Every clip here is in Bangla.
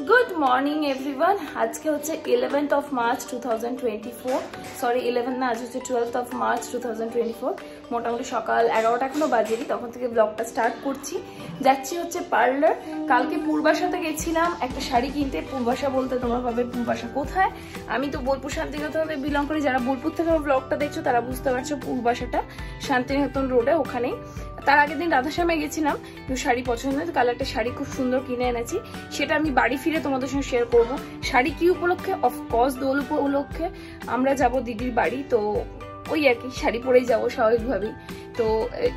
Good morning everyone. আজকে হচ্ছে 11th of March 2024, সরি 11 না, আজ হচ্ছে 12th of March 2024। মোটামুটি সকাল 11টা এখনো বাজেনি, তখন থেকে ব্লগটা স্টার্ট করছি। যাচ্ছি হচ্ছে পার্লার। কালকে পূর্বাশাতে গেছিলাম একটা শাড়ি কিনতে। পূর্বাশা বলতে তোমরা ভাবে পূর্বাশা কোথায়? আমি তো বোলপুর শান্তিনিকেতন বিলং করি। যারা বোলপুর থেকে আমার ব্লগটা দেখছো তারা বুঝতে পারছো পূর্বাশাটা শান্তিনিকেতন রোডে, ওখানেই। তার আগের দিন রাধাশ্যামে গেছিলাম, কিন্তু শাড়ি পছন্দ হয়েছে। কাল একটা শাড়ি খুব সুন্দর কিনে এনেছি, সেটা আমি বাড়ি ফিরে তোমাদের সঙ্গে শেয়ার করবো। শাড়ি কি উপলক্ষে? অফকোর্স দোল উপলক্ষে আমরা যাব দিদির বাড়ি, তো ওই আর কি শাড়ি পরেই যাবো স্বাভাবিকভাবেই। তো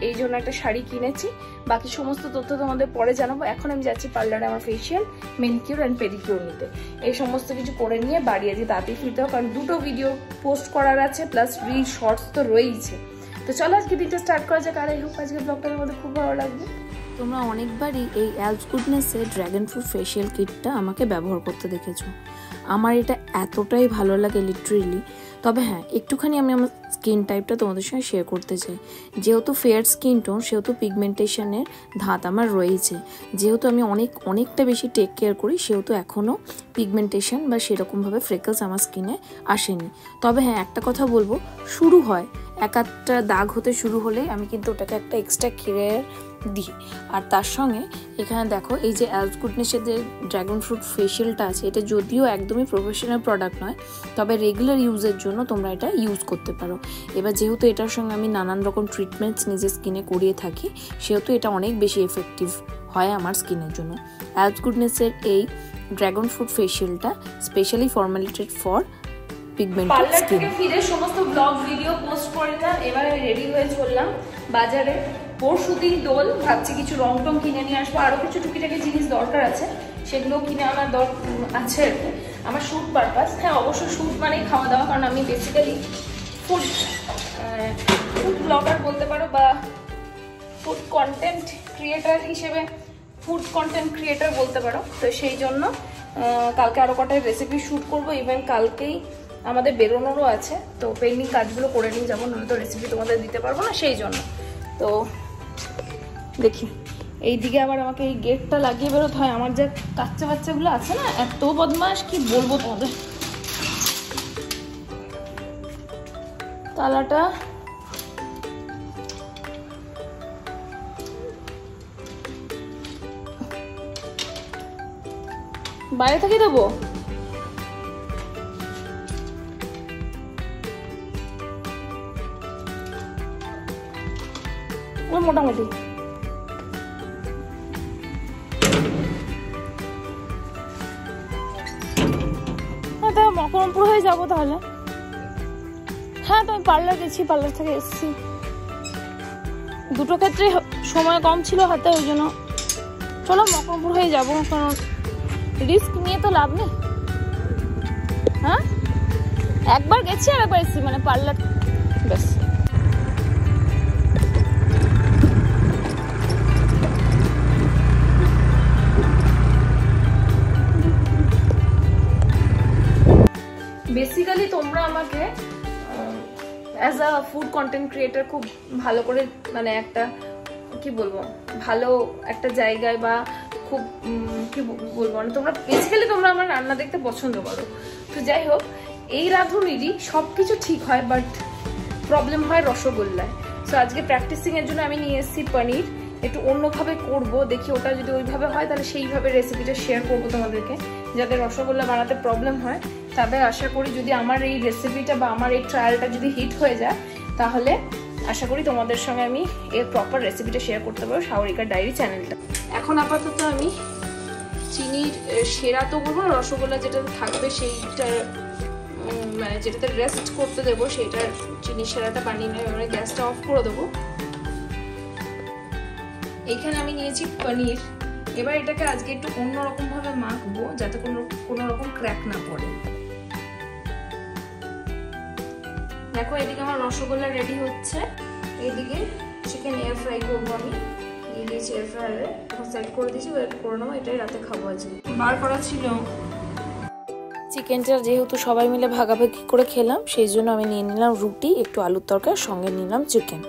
এই জন্য একটা শাড়ি কিনেছি। বাকি সমস্ত তথ্য তোমাদের পরে জানাবো। এখন আমি যাচ্ছি পার্লারে আমার ফেসিয়াল, মেনিকিউর অ্যান্ড পেডিকিউর নিতে। এই সমস্ত কিছু করে নিয়ে বাড়ি আজকে তাড়াতাড়ি ফিরতে হবে, কারণ দুটো ভিডিও পোস্ট করার আছে, প্লাস রিল শর্টস তো রয়েইছে। তো চলো আজকে দিনটা স্টার্ট করা যাক। আর এই হোক আজকে ব্লগটার মধ্যে খুব ভালো লাগবে। তোমরা অনেকবারই এই অ্যালস গুডনেসের ড্র্যাগন ফ্রুট ফেশিয়াল কিটটা আমাকে ব্যবহার করতে দেখেছো। আমার এটা এতটাই ভালো লাগে লিটারেলি। তবে হ্যাঁ, একটুখানি আমি আমার স্কিন টাইপটা তোমাদের সঙ্গে শেয়ার করতে চাই। যেহেতু ফেয়ার স্কিন টোন, সেহেতু পিগমেন্টেশনের ধাত আমার রয়েছে। যেহেতু আমি অনেকটা বেশি টেক কেয়ার করি, সেহেতু এখনও পিগমেন্টেশন বা সেরকমভাবে ফ্রেকলস আমার স্কিনে আসেনি। তবে হ্যাঁ, একটা কথা বলবো, শুরু হয় এক একটা দাগ হতে শুরু হলে আমি কিন্তু ওটাকে একটা এক্সট্রা কেয়ার দিই। আর তার সঙ্গে এখানে দেখো, এই যে অ্যালস গুডনেসের যে ড্র্যাগন ফ্রুট ফেশিয়ালটা আছে, এটা যদিও একদমই প্রফেশনাল প্রোডাক্ট নয়, তবে রেগুলার ইউজের জন্য তোমরা এটা ইউজ করতে পারো। এবার যেহেতু এটার সঙ্গে আমি নানান রকম ট্রিটমেন্টস নিজের স্কিনে করিয়ে থাকি, সেহেতু এটা অনেক বেশি এফেক্টিভ হয় আমার স্কিনের জন্য। অ্যালস গুডনেসের এই ড্র্যাগন ফ্রুট ফেশিয়ালটা specially formulated for pigmented skin. ফিরে সমস্ত ব্লগ ভিডিও পোস্ট করে না, এবার আমি রেডি হয়ে চললাম বাজারে। পরশুদিন দোল, ভাবছি কিছু রং টং কিনে নিয়ে আসবো, আরো কিছু টুকিটাকি জিনিস দরকার আছে, সেগুলো কিনে আনার আছে আর কি আমার শুট পারপাস। হ্যাঁ, অবশ্য শুট মানেই খাওয়া দাওয়া, কারণ আমি বেসিক্যালি ফুড ব্লগার বলতে পারো, বা ফুড কন্টেন্ট ক্রিয়েটার হিসেবে ফুড কন্টেন্ট ক্রিয়েটার বলতে পারো। তো সেই জন্য কালকে আরো কটা রেসিপি শুট করবো। ইভেন কালকেই আমাদের বেরোনোরও আছে, তো পেন্ডিং কাজগুলো করে নিয়ে যাবো, নাহলে তো রেসিপি তোমাদের দিতে পারবো না। সেই জন্য তো দেখি, এইদিকে আবার আমাকে এই গেটটা লাগিয়ে বেরোতে হয়। আমার যে বাচ্চা বাচ্চাগুলো আছে না, এত বদমাস, কি বলবো তোমাদের। তালাটা বাইরে থেকে দেবো। মোটামুটি মকরমপুর হয়ে যাবো তাহলে। হ্যাঁ, তো আমি পার্লার গেছি, পার্লার থেকে এসেছি। দুটো ক্ষেত্রে সময় কম ছিল হাতে, ওই জন্য চলো মকরমপুর হয়ে যাবো, কারণ রিস্ক নিয়ে তো লাভ নেই। হ্যাঁ, একবার গেছি আর একবার এসেছি, মানে পার্লার ব্যাস। বেসিক্যালি তোমরা আমাকে as a food content creator খুব ভালো করে, মানে একটা কি বলবো, ভালো একটা জায়গায় বা খুব কি বলবো, মানে তোমরা বেসিক্যালি তোমরা আমার রান্না দেখতে পছন্দ করো। তো যাই হোক, এই রাঁধুনিরই সব কিছু ঠিক হয়, বাট প্রবলেম হয় রসগোল্লায়। সো আজকে প্র্যাকটিসিং এর জন্য আমি নিয়ে এসেছি পনির। একটু অন্যভাবে করবো, দেখি ওটা যদি ওইভাবে হয় তাহলে সেইভাবে রেসিপিটা শেয়ার করবো তোমাদেরকে, যাতে রসগোল্লা বানাতে প্রবলেম হয়। তবে আশা করি যদি আমার এই রেসিপিটা বা আমার এই ট্রায়ালটা যদি হিট হয়ে যায়, তাহলে আশা করি তোমাদের সঙ্গে আমি এর প্রপার রেসিপিটা শেয়ার করতে পারবো সাগরিকা ডায়েরি চ্যানেলটা। এখন আপাতত আমি চিনির সেরা তো করবো না, রসগোল্লা যেটা থাকবে সেইটা, মানে যেটাতে রেস্ট করতে দেবো সেইটার চিনির সেরাটা বানিয়ে নেবো। এবারে গ্যাসটা অফ করে দেবো। এইখানে আমি নিয়েছি পনির। এবার এটাকে আজকে একটু অন্যরকম ভাবে মাখবো, যাতে কোনো রকম ক্র্যাক না পড়ে। দেখো, এদিকে আমার রসগোল্লা রেডি হচ্ছে, এইদিকে চিকেন এয়ার ফ্রাই করবো আমি। দিয়ে দিয়েছি এয়ার ফ্রায়ারে, এখন সেট করে দিয়েছি, ওয়েট করে নেবো। এটাই রাতে খাবো আজকে। বার করা ছিল চিকেনটা, যেহেতু সবাই মিলে ভাগাভাগি করে খেলাম, সেই জন্য আমি নিয়ে নিলাম রুটি, একটু আলুর তরকারি, সঙ্গে নিলাম চিকেন।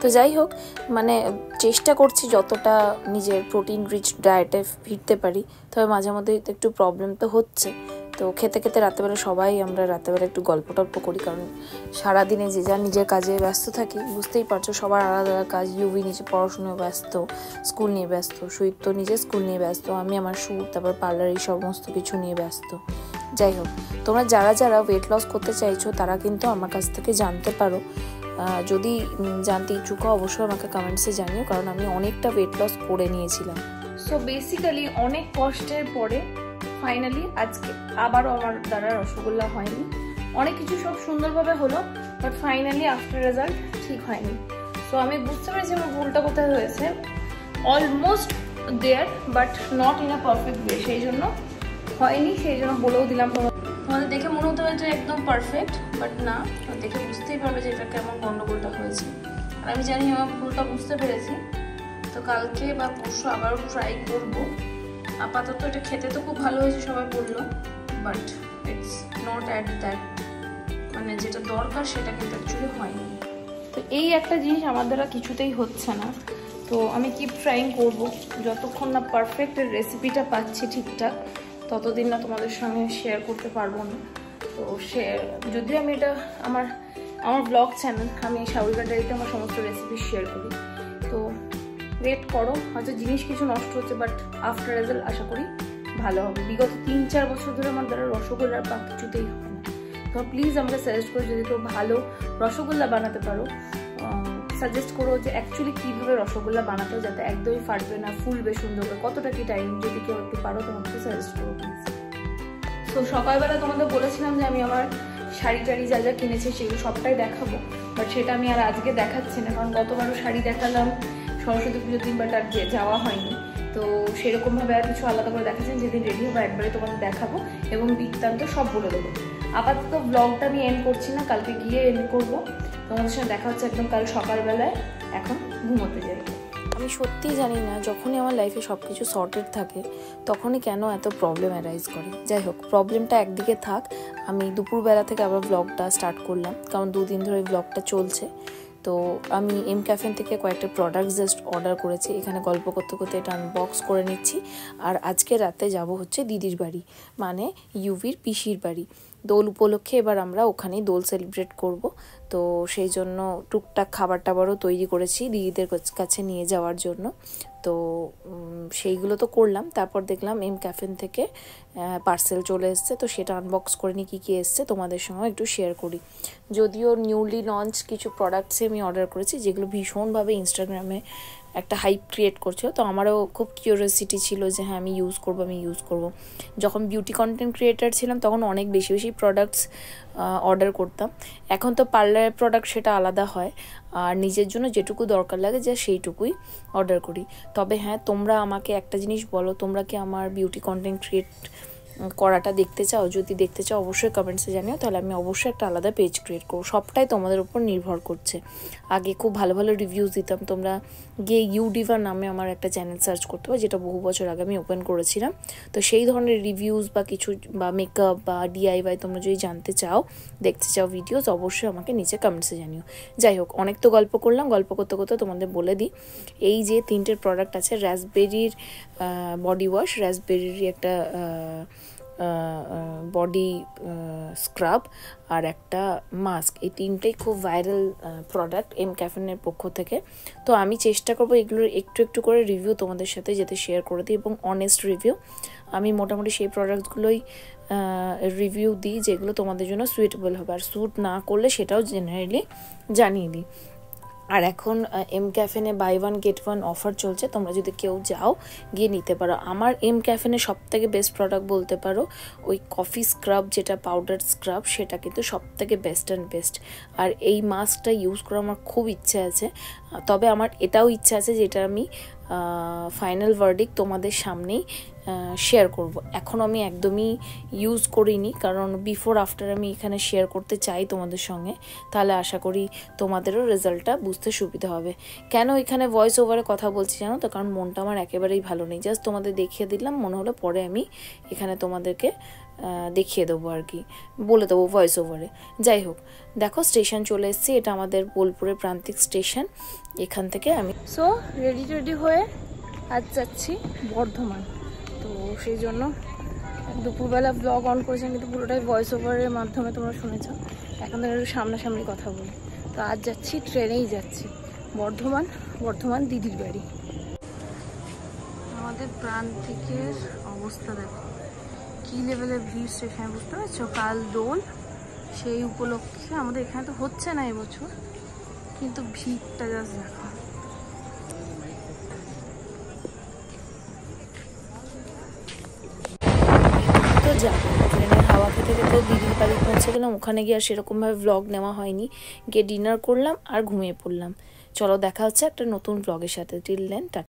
তো যাই হোক, মানে চেষ্টা করছি যতটা নিজের প্রোটিন রিচ ডায়েটে ফিরতে পারি, তবে মাঝে মধ্যে একটু প্রবলেম তো হচ্ছে। তো খেতে খেতে রাতেবেলা সবাই আমরা রাতেবেলা একটু গল্প টল্প করি, কারণ সারাদিনে যে যার নিজের কাজে ব্যস্ত থাকি, বুঝতেই পারছো সবার আলাদা আলাদা কাজ। ইউভি নিজে পড়াশুনো ব্যস্ত, স্কুল নিয়ে ব্যস্ত, সুইট তো নিজে স্কুল নিয়ে ব্যস্ত, আমি আমার শ্যুট, তারপর পার্লার, এই সমস্ত কিছু নিয়ে ব্যস্ত। যাই হোক, তোমরা যারা যারা ওয়েট লস করতে চাইছো তারা কিন্তু আমার কাছ থেকে জানতে পারো। যদি জানতে ইচ্ছুক অবশ্যই আমাকে কমেন্টসে জানিও, কারণ আমি অনেকটা ওয়েট লস করে নিয়েছিলাম। সো বেসিক্যালি অনেক কষ্টের পরে ফাইনালি আজকে আবারও আমার দ্বারা রসগোল্লা হয়নি। অনেক কিছু সব সুন্দরভাবে হলো, বাট ফাইনালি আফটার রেজাল্ট ঠিক হয়নি। সো আমি বুঝতে পেরেছি আমার ভুলটা কোথায় হয়েছে। Almost there, but not in a perfect way, সেই জন্য হয়নি। সেই জন্য বলেও দিলাম, তোমাদের দেখে মনে হতে পারে যে একদম পারফেক্ট, বাট না, দেখে বুঝতেই পারবে যে এটা কেমন গন্ডগোলটা হয়েছে। আর আমি জানি আমার ভুলটা বুঝতে পেরেছি, তো কালকে বা পরশু আবারও ট্রাই করবো। আপাতত এটা খেতে তো খুব ভালো হয়েছে সবাই বললো, but it's not at that, মানে যেটা দরকার সেটা কিন্তু অ্যাকচুয়ালি হয়নি। তো এই একটা জিনিস আমার দ্বারা কিছুতেই হচ্ছে না। তো আমি কিপ ট্রাইং করবো, যতক্ষণ না পারফেক্ট রেসিপিটা পাচ্ছি ঠিকঠাক, ততদিন না তোমাদের সঙ্গে শেয়ার করতে পারবো না। তো যদিও আমি এটা আমার ব্লগ চ্যানেল, আমি শাউরিকা ডায়েরিতে আমার সমস্ত রেসিপি শেয়ার করি। তো ওয়েট করো, হয়তো জিনিস কিছু নষ্ট হচ্ছে, বাট আফটার রেজাল্ট আশা করি ভালো হবে। বিগত 3-4 বছর ধরে আমার দ্বারা রসগোল্লার পাক কিছুতেই হয় না। তো প্লিজ আমাকে সাজেস্ট করো, যদি কেউ ভালো রসগোল্লা বানাতে পারো, সাজেস্ট করো যে অ্যাকচুয়ালি কীভাবে রসগোল্লা বানাতে, যাতে একদমই ফাটবে না, ফুলবে সুন্দর করে, কতটা কি টাইম, যদি কেউ একটু পারো তোমাকে সাজেস্ট করো প্লিজ। তো সকালবেলা তোমাদের বলেছিলাম যে আমি আমার শাড়ি টাড়ি যা যা কিনেছি সেগুলো সবটাই দেখাবো, বাট সেটা আমি আর আজকে দেখাচ্ছি না, কারণ গতবারও শাড়ি দেখালাম সরস্বতী পুজোর দিন, বাট আর যাওয়া হয়নি। তো সেরকমভাবে আর কিছু আলাদা করে দেখাচ্ছেন, যেদিন রেডি হবো একবারে তোমাদের দেখাবো এবং বৃত্তান্ত সব বলে দেবো। আপাতত ব্লগটা আমি এন্ড করছি না, কালকে গিয়ে এন্ড করবো। তোমাদের সঙ্গে দেখা হচ্ছে একদম কাল সকালবেলায়। এখন ঘুমোতে যাই। আমি সত্যিই জানি না, যখনই আমার লাইফে সব কিছু সর্টেড থাকে তখনই কেন এত প্রবলেম অ্যারাইজ করে। যাই হোক, প্রবলেমটা একদিকে থাক, আমি দুপুরবেলা থেকে আবার ব্লগটা স্টার্ট করলাম, কারণ 2 দিন ধরে ব্লগটা চলছে। তো আমি এম ক্যাফে থেকে কয়েকটা প্রোডাক্ট জাস্ট অর্ডার করেছি, এখানে গল্প করতে করতে এটা আনবক্স করে নিচ্ছি। আর আজকে রাতে যাব হচ্ছে দিদির বাড়ি, মানে ইউভির পিসির বাড়ি। দোল উপলক্ষে এবার আমরা ওখানেই দোল সেলিব্রেট করব। তো সেই জন্য টুকটাক খাবার টাবারও তৈরি করেছি দিদিদের কাছে নিয়ে যাওয়ার জন্য। তো সেইগুলো তো করলাম, তারপর দেখলাম এম ক্যাফে থেকে পার্সেল চলে এসছে, তো সেটা আনবক্স করে নিয়ে কী এসছে তোমাদের সঙ্গে একটু শেয়ার করি। যদিও নিউলি লঞ্চ কিছু প্রোডাক্টসে আমি অর্ডার করেছি, যেগুলো ভীষণভাবে ইনস্টাগ্রামে একটা হাইপ ক্রিয়েট করছিল। তো আমারও খুব কিউরিওসিটি ছিল যে হ্যাঁ আমি ইউজ করব। যখন বিউটি কন্টেন্ট ক্রিয়েটার ছিলাম তখন অনেক বেশি বেশি প্রোডাক্টস অর্ডার করতাম। এখন তো পার্লারের প্রোডাক্ট সেটা আলাদা হয়, আর নিজের জন্য যেটুকু দরকার লাগে যে সেইটুকুই অর্ডার করি। তবে হ্যাঁ, তোমরা আমাকে একটা জিনিস বলো, তোমরা কি আমার বিউটি কন্টেন্ট ক্রিয়েট করাটা দেখতে চাও? যদি দেখতে চাও অবশ্যই কমেন্টসে জানিও, তাহলে আমি অবশ্যই একটা আলাদা পেজ ক্রিয়েট করবো। সবটাই তোমাদের উপর নির্ভর করছে। আগে খুব ভালো ভালো রিভিউজ দিতাম, তোমরা গিয়ে ইউডিভা নামে আমার একটা চ্যানেল সার্চ করতে হবে, যেটা বহু বছর আগে আমি ওপেন করেছিলাম। তো সেই ধরনের রিভিউজ বা কিছু বা মেকআপ বা DIY তোমরা যদি জানতে চাও, দেখতে চাও ভিডিওস, অবশ্যই আমাকে নিচে কমেন্টসে জানিও। যাই হোক, অনেক তো গল্প করলাম, গল্প করতে করতে তোমাদের বলে দিই, এই যে 3টে প্রোডাক্ট আছে, রাসবেরির বডি ওয়াশ, রাসবেরির একটা বডি স্ক্রাব আর একটা মাস্ক, এই 3টেই খুব ভাইরাল প্রোডাক্ট এম ক্যাফেনের পক্ষ থেকে। তো আমি চেষ্টা করবো এগুলোর একটু একটু করে রিভিউ তোমাদের সাথে যাতে শেয়ার করে দিই, এবং অনেস্ট রিভিউ। আমি মোটামুটি সেই প্রোডাক্টগুলোই রিভিউ দিই যেগুলো তোমাদের জন্য সুইটেবল হবে, আর স্যুট না করলে সেটাও জেনারেলি জানিয়ে দিই। আর এখন এম ক্যাফেনে বাই 1 get 1 অফার চলছে, তোমরা যদি কেউ যাও গিয়ে নিতে পারো। আমার এম ক্যাফেনে সবথেকে বেস্ট প্রোডাক্ট বলতে পারো ওই কফি স্ক্রাব, যেটা পাউডার স্ক্রাব, সেটা কিন্তু সবথেকে বেস্ট অ্যান্ড বেস্ট। আর এই মাস্কটা ইউজ করার আমার খুব ইচ্ছা আছে, তবে আমার এটাও ইচ্ছা আছে যেটা আমি ফাইনাল ভার্ডিক্ট তোমাদের সামনেই শেয়ার করব। এখন আমি একদমই ইউজ করিনি, কারণ বিফোর আফটার আমি এখানে শেয়ার করতে চাই তোমাদের সঙ্গে, তাহলে আশা করি তোমাদেরও রেজাল্টটা বুঝতে সুবিধা হবে। কেন এখানে ভয়েস ওভারে কথা বলছি জানো তো? কারণ মনটা আমার একেবারেই ভালো নেই, জাস্ট তোমাদের দেখিয়ে দিলাম, মনে হলো পরে আমি এখানে তোমাদেরকে দেখিয়ে দেবো আর কি, বলে দেবো ভয়েস ওভারে। যাই হোক, দেখো স্টেশন চলে এসেছি, এটা আমাদের বোলপুরের প্রান্তিক স্টেশন। এখান থেকে আমি রেডি হয়ে আজ যাচ্ছি বর্ধমান। তো সেই জন্য দুপুরবেলা ব্লগ অন করেছেন, কিন্তু পুরোটাই ভয়েস ওভারের মাধ্যমে তোমরা শুনেছো। এখন থেকে একটু সামনাসামনি কথা বলি। তো আজ যাচ্ছি, ট্রেনেই যাচ্ছি বর্ধমান দিদির বাড়ি। আমাদের প্রান্তিকের অবস্থা দেখো, কি লেভেলের ভিড় স্টেশনে, বুঝতে পারছো? কাল দোল, সেই উপলক্ষে আমাদের এখানে তো হচ্ছে না এবছর, কিন্তু ভিড়টা জাস্ট দেখো। তো যাবো, ট্রেনের হাওয়া খেতে খেতে দিদির বাড়ি পৌঁছে গেলাম। ওখানে গিয়ে আর সেরকমভাবে ভ্লগ নেওয়া হয়নি, গিয়ে ডিনার করলাম আর ঘুমিয়ে পড়লাম। চলো দেখা হচ্ছে একটা নতুন ভ্লগের সাথে। Till then, tata.